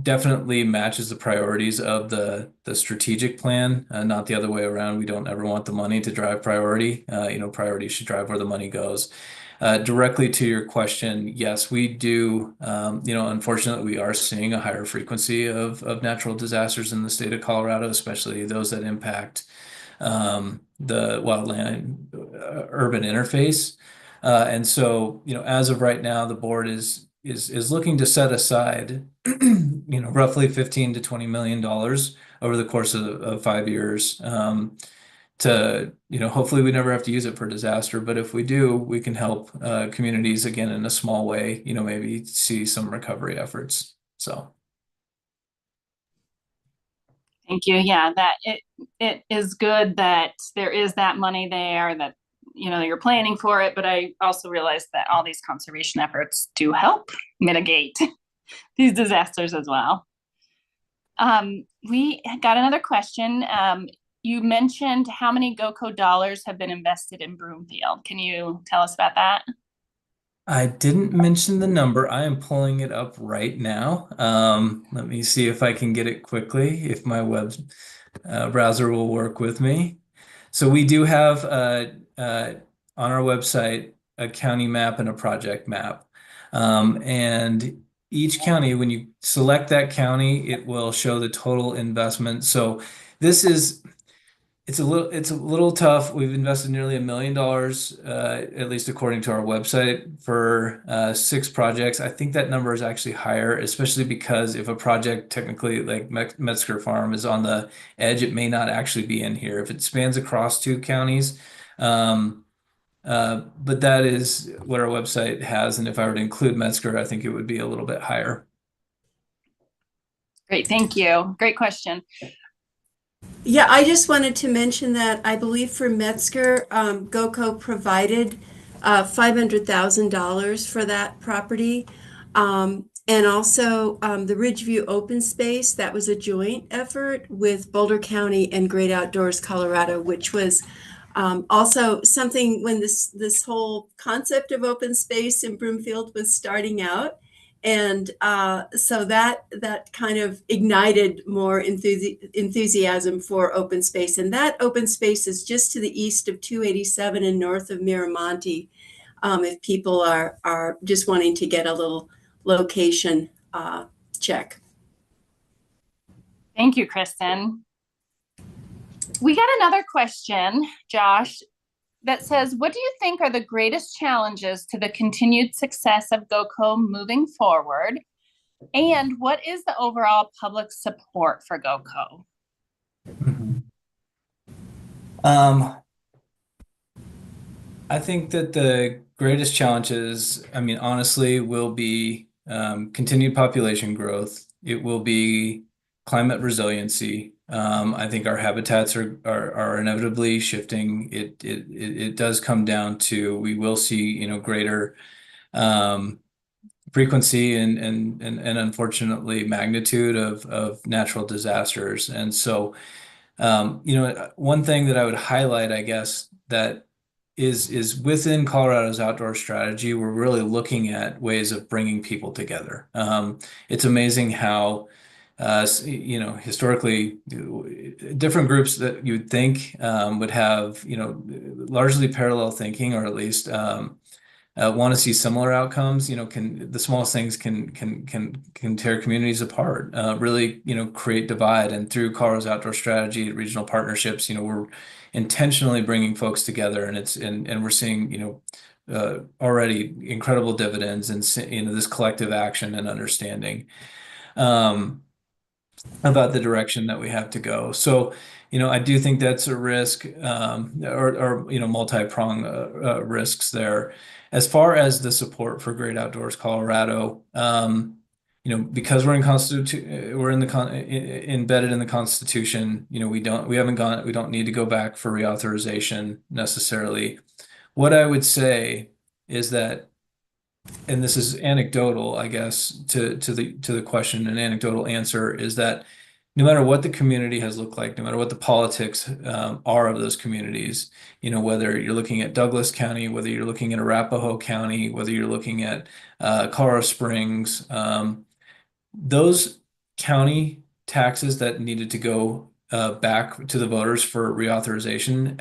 definitely matches the priorities of the strategic plan, not the other way around. We don't ever want the money to drive priority. Priority should drive where the money goes. Directly to your question, yes, we do. Unfortunately, we are seeing a higher frequency of natural disasters in the state of Colorado, especially those that impact the wildland urban interface. And so, as of right now, the board is looking to set aside, roughly $15 to $20 million over the course of 5 years. Hopefully we never have to use it for disaster, but if we do, we can help communities again in a small way, maybe see some recovery efforts. So. Thank you. Yeah, that it is good that there is that money there, that you're planning for it, but I also realize that all these conservation efforts do help mitigate these disasters as well. We got another question. You mentioned how many GOCO dollars have been invested in Broomfield. Can you tell us about that? I didn't mention the number. I am pulling it up right now. Let me see if I can get it quickly, if my web browser will work with me. So we do have on our website a county map and a project map. And each county, when you select that county, it will show the total investment. So it's a little tough. We've invested nearly $1 million, at least according to our website, for 6 projects. I think that number is actually higher, especially because if a project technically like Metzger Farm is on the edge, it may not actually be in here if it spans across 2 counties. But that is what our website has, and if I were to include Metzger, I think it would be a little bit higher. Great, thank you. Great question. Yeah, I just wanted to mention that I believe for Metzger, GOCO provided $500,000 for that property. And also the Ridgeview Open Space, that was a joint effort with Boulder County and Great Outdoors Colorado, which was also something when this whole concept of open space in Broomfield was starting out. And so that kind of ignited more enthusiasm for open space. And that open space is just to the east of 287 and north of Miramonte, if people are just wanting to get a little location check. Thank you, Kristen. We got another question, Josh, that says, what do you think are the greatest challenges to the continued success of GOCO moving forward? And what is the overall public support for GOCO? I think that the greatest challenges, honestly, will be continued population growth. It will be climate resiliency. I think our habitats are inevitably shifting. It does come down to, we will see greater frequency and unfortunately magnitude of natural disasters. And so one thing that I would highlight, I guess, that is within Colorado's outdoor strategy, we're really looking at ways of bringing people together. It's amazing how historically, different groups that you'd think would have, largely parallel thinking, or at least want to see similar outcomes. The smallest things can tear communities apart, really, create divide. And through Colorado's outdoor strategy, regional partnerships, we're intentionally bringing folks together, and we're seeing, already incredible dividends and this collective action and understanding about the direction that we have to go. So, I do think that's a risk, or multi-prong risks there. As far as the support for Great Outdoors Colorado, because we're embedded in the Constitution, we don't need to go back for reauthorization necessarily. What I would say is that, and this is anecdotal, I guess, to the question, an anecdotal answer is that no matter what the community has looked like, no matter what the politics are of those communities, whether you're looking at Douglas County, whether you're looking at Arapahoe County, whether you're looking at Colorado Springs, those county taxes that needed to go back to the voters for reauthorization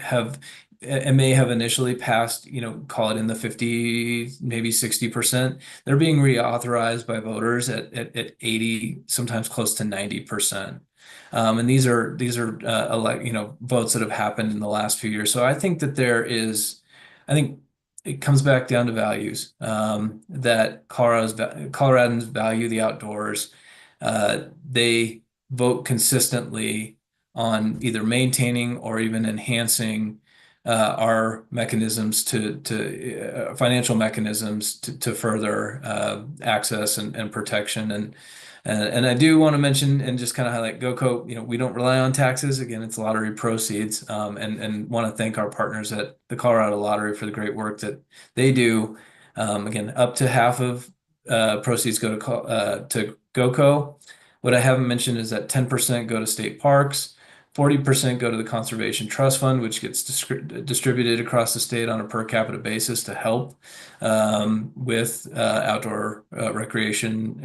it may have initially passed, call it in the 50, maybe 60%. They're being reauthorized by voters at 80, sometimes close to 90%. And these are votes that have happened in the last few years. So I think that I think it comes back down to values, that Coloradans value the outdoors. They vote consistently on either maintaining or even enhancing our mechanisms financial mechanisms to further access and protection. And I do want to mention and just kind of highlight GOCO. We don't rely on taxes. Again, it's lottery proceeds, and want to thank our partners at the Colorado Lottery for the great work that they do. Again, up to half of proceeds go to GOCO. What I haven't mentioned is that 10% go to state parks, 40% go to the Conservation Trust Fund, which gets distributed across the state on a per capita basis to help with outdoor recreation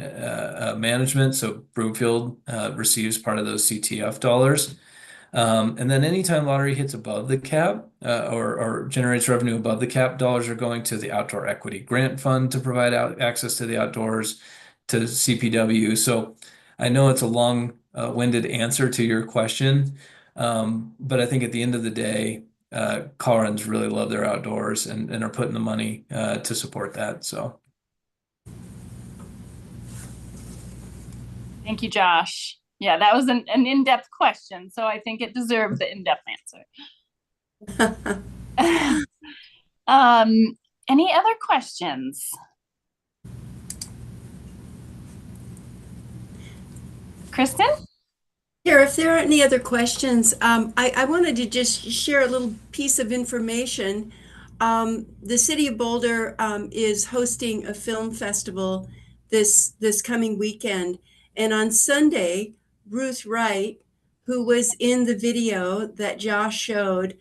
management. So Broomfield receives part of those CTF dollars. And then anytime lottery hits above the cap or generates revenue above the cap, dollars are going to the Outdoor Equity Grant Fund to provide access to the outdoors, to CPW. So I know it's a long-winded answer to your question, but I think at the end of the day, Coloradans really love their outdoors and are putting the money to support that. So, Thank you, Josh. Yeah, that was an in-depth question, so I think it deserved the in-depth answer. Any other questions? Kristen? Here, if there aren't any other questions, I wanted to just share a little piece of information. The city of Boulder is hosting a film festival this coming weekend, and on Sunday, Ruth Wright, who was in the video that Josh showed,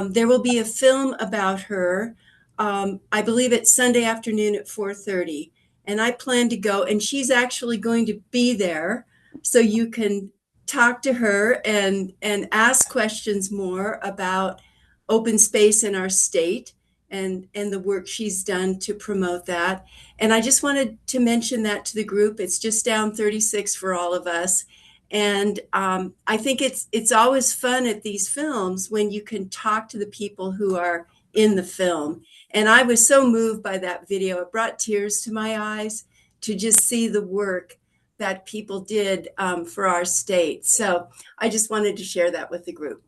there will be a film about her. I believe it's Sunday afternoon at 4:30, and I plan to go, and she's actually going to be there, so you can talk to her and ask questions more about open space in our state and the work she's done to promote that. And I just wanted to mention that to the group. It's just down 36 for all of us. And I think it's always fun at these films when you can talk to the people who are in the film. And I was so moved by that video. It brought tears to my eyes to just see the work that people did for our state. So I just wanted to share that with the group.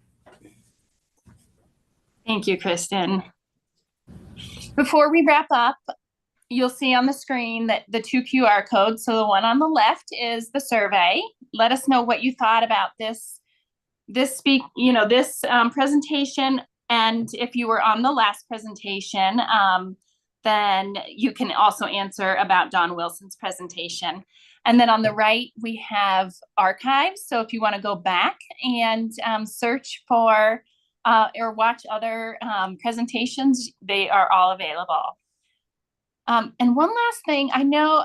Thank you, Kristen. Before we wrap up, you'll see on the screen that the 2 QR codes. So the one on the left is the survey. Let us know what you thought about this presentation. And if you were on the last presentation, then you can also answer about Don Wilson's presentation. And then on the right, we have archives. So if you want to go back and search for or watch other presentations, they are all available. And one last thing, I know,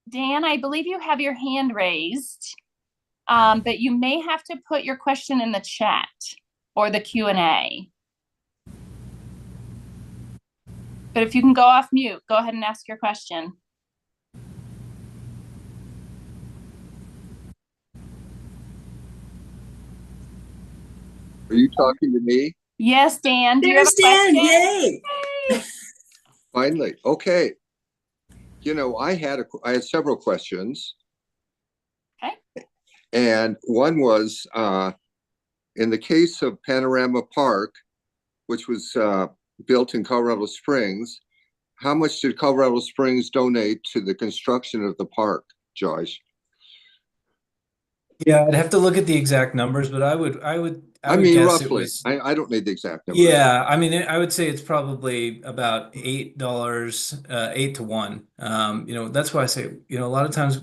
Dan, I believe you have your hand raised, but you may have to put your question in the chat or the Q&A. But if you can go off mute, go ahead and ask your question. Are you talking to me? Yes, Dan. Do you have a Dan, question? yay! Finally, okay. I had several questions. Okay. And one was, in the case of Panorama Park, which was built in Colorado Springs, how much did Colorado Springs donate to the construction of the park, Josh? Yeah, I'd have to look at the exact numbers, but I would mean, guess roughly. it was, I don't need the exact numbers. yeah, I mean, I would say it's probably about $8, 8 to 1. That's why I say, a lot of times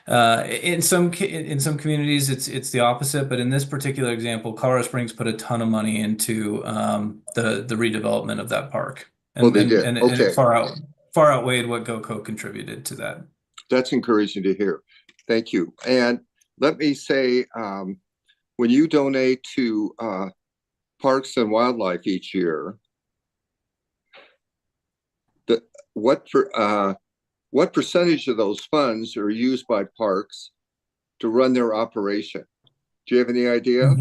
In some communities, it's the opposite, but in this particular example, Colorado Springs put a ton of money into the redevelopment of that park, Oh, and they did. it Okay. far outweighed what GOCO contributed to that. That's encouraging to hear. Thank you. And let me say, when you donate to Parks and Wildlife each year, the, what percentage of those funds are used by parks to run their operation? Do you have any idea?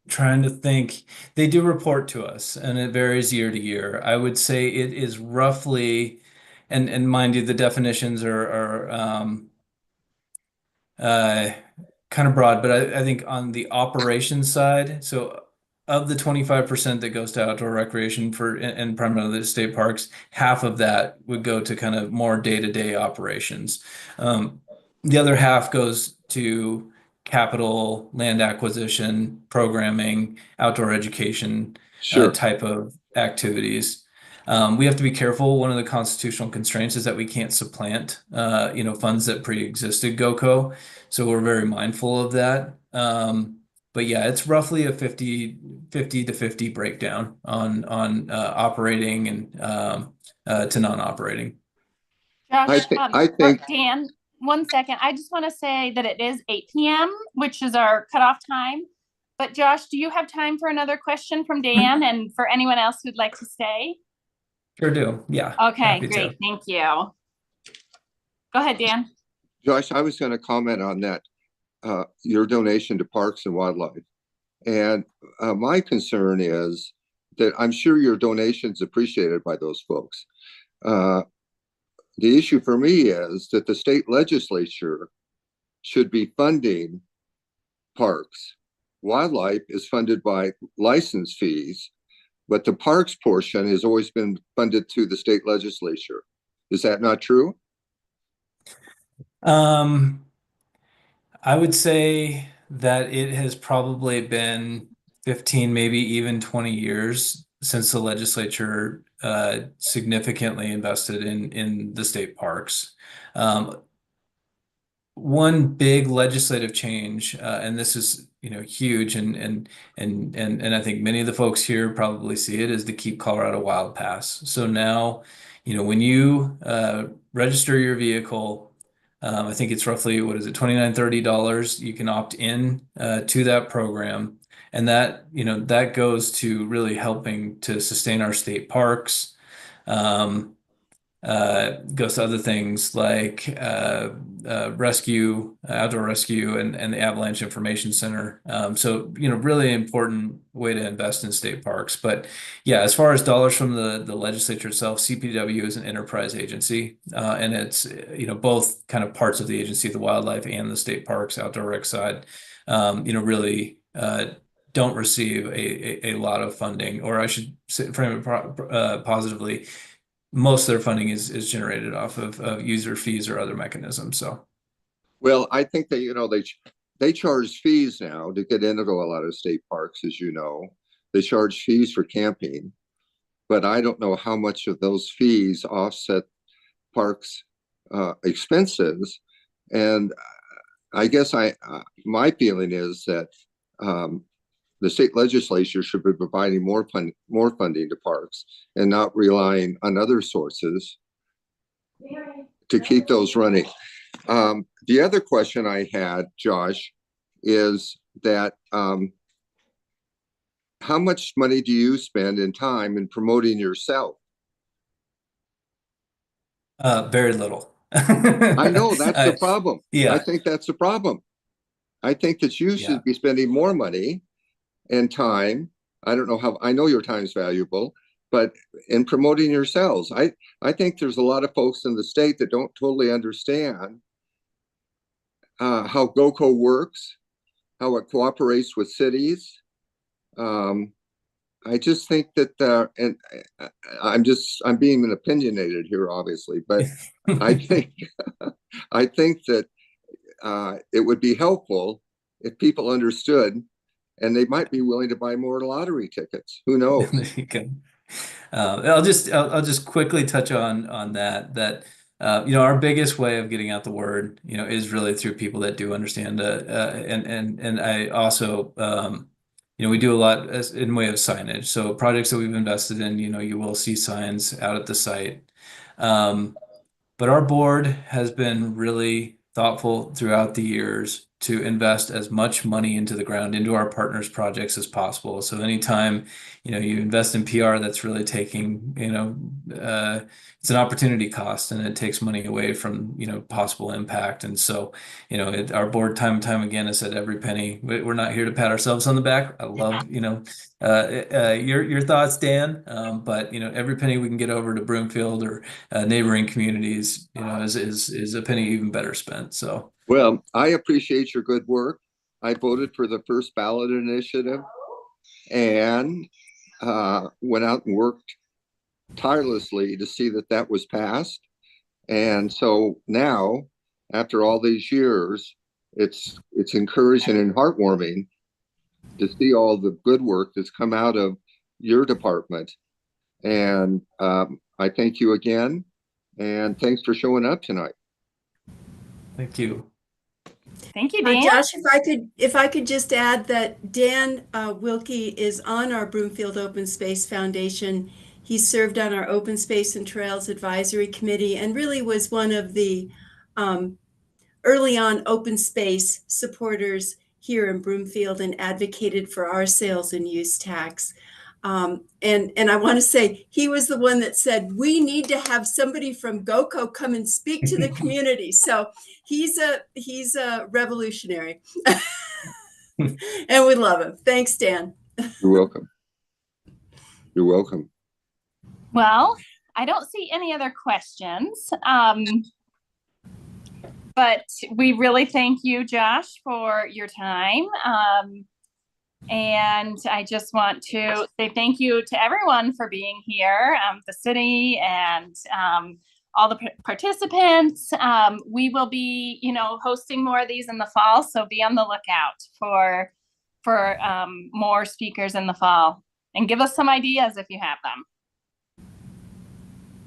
Trying to think. They do report to us, and it varies year to year. I would say it is roughly, and mind you, the definitions are uh, kind of broad, but I think on the operations side, so of the 25% that goes to outdoor recreation and primarily the state parks, half of that would go to kind of more day-to-day operations. The other half goes to capital, land acquisition, programming, outdoor education, Sure. type of activities. We have to be careful. One of the constitutional constraints is that we can't supplant, funds that pre-existed GOCO. So we're very mindful of that. But yeah, it's roughly a 50 to 50 breakdown on operating and to non-operating. Josh, I think Dan, 1 second. I just want to say that it is 8 p.m., which is our cutoff time. But Josh, do you have time for another question from Dan and for anyone else who'd like to stay? Sure do. Yeah. Okay, great. Thank you. Go ahead, Dan. Josh, I was going to comment on that, your donation to Parks and Wildlife. And my concern is that I'm sure your donation's appreciated by those folks. The issue for me is that the state legislature should be funding parks. Wildlife is funded by license fees, but the parks portion has always been funded to the state legislature. Is that not true? I would say that it has probably been 15, maybe even 20 years since the legislature significantly invested in the state parks. One big legislative change, and this is huge, and I think many of the folks here probably see it, is the Keep Colorado Wild Pass. So now, when you register your vehicle, I think it's roughly, what is it, $29, $30. You can opt in to that program, and that goes to really helping to sustain our state parks. Goes to other things like rescue, outdoor rescue, and the Avalanche Information Center. So, really important way to invest in state parks. But yeah, as far as dollars from the legislature itself, CPW is an enterprise agency, and it's, both kind of parts of the agency, the wildlife and the state parks, outdoor rec side, really don't receive a lot of funding, or I should say, frame it positively. Most of their funding is generated off of user fees or other mechanisms. So, well, I think that they charge fees now to get into a lot of state parks, as you know. They charge fees for camping, but I don't know how much of those fees offset parks' expenses. And I guess my feeling is that the state legislature should be providing more funding to parks and not relying on other sources to keep those running. The other question I had, Josh, is that how much money do you spend in time in promoting yourself? Very little. I know that's the problem. Yeah. I think that's the problem. I think that you should be spending more money and time. I don't know how, I know your time is valuable, but in promoting yourselves, I think there's a lot of folks in the state that don't totally understand how GOCO works, how it cooperates with cities. I just think that, and I'm being opinionated here, obviously, but I think, I think that it would be helpful if people understood, and they might be willing to buy more lottery tickets. Who knows? I'll just quickly touch on that our biggest way of getting out the word, is really through people that do understand. And I also, we do a lot in way of signage. So projects that we've invested in, you will see signs out at the site. But our board has been really thoughtful throughout the years to invest as much money into the ground, into our partners' projects as possible. So anytime, you invest in PR, that's really taking, it's an opportunity cost and it takes money away from, possible impact. And so, our board time and time again has said every penny, we're not here to pat ourselves on the back. I love, your thoughts, Dan. But every penny we can get over to Broomfield or neighboring communities, is a penny even better spent. So, Well, I appreciate your good work. I voted for the first ballot initiative and went out and worked tirelessly to see that that was passed. And so now, after all these years, it's encouraging and heartwarming to see all the good work that's come out of your department. And I thank you again, and thanks for showing up tonight. thank you. Thank you, Dan. Josh, if I could just add that Dan Wilkie is on our Broomfield Open Space Foundation. He served on our Open Space and Trails Advisory Committee and really was one of the early on open space supporters here in Broomfield and advocated for our sales and use tax. And I want to say he was the one that said we need to have somebody from GOCO come and speak to the community. So he's a revolutionary, and we love him. Thanks, Dan. You're welcome. You're welcome. Well, I don't see any other questions. But we really thank you, Josh, for your time. And I just want to say thank you to everyone for being here, the city and all the participants. We will be, hosting more of these in the fall, so be on the lookout for more speakers in the fall. And give us some ideas if you have them.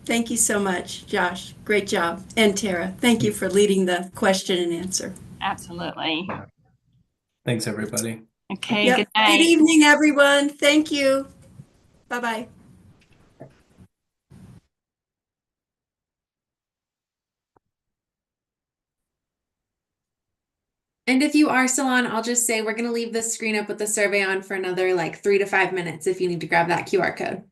Thank you so much, Josh. Great job. And Tara, thank you for leading the question and answer. Absolutely. Thanks, everybody. Okay, Yep. good night. Good evening, everyone. Thank you. Bye-bye. And if you are still on, I'll just say we're going to leave this screen up with the survey on for another like 3 to 5 minutes if you need to grab that QR code.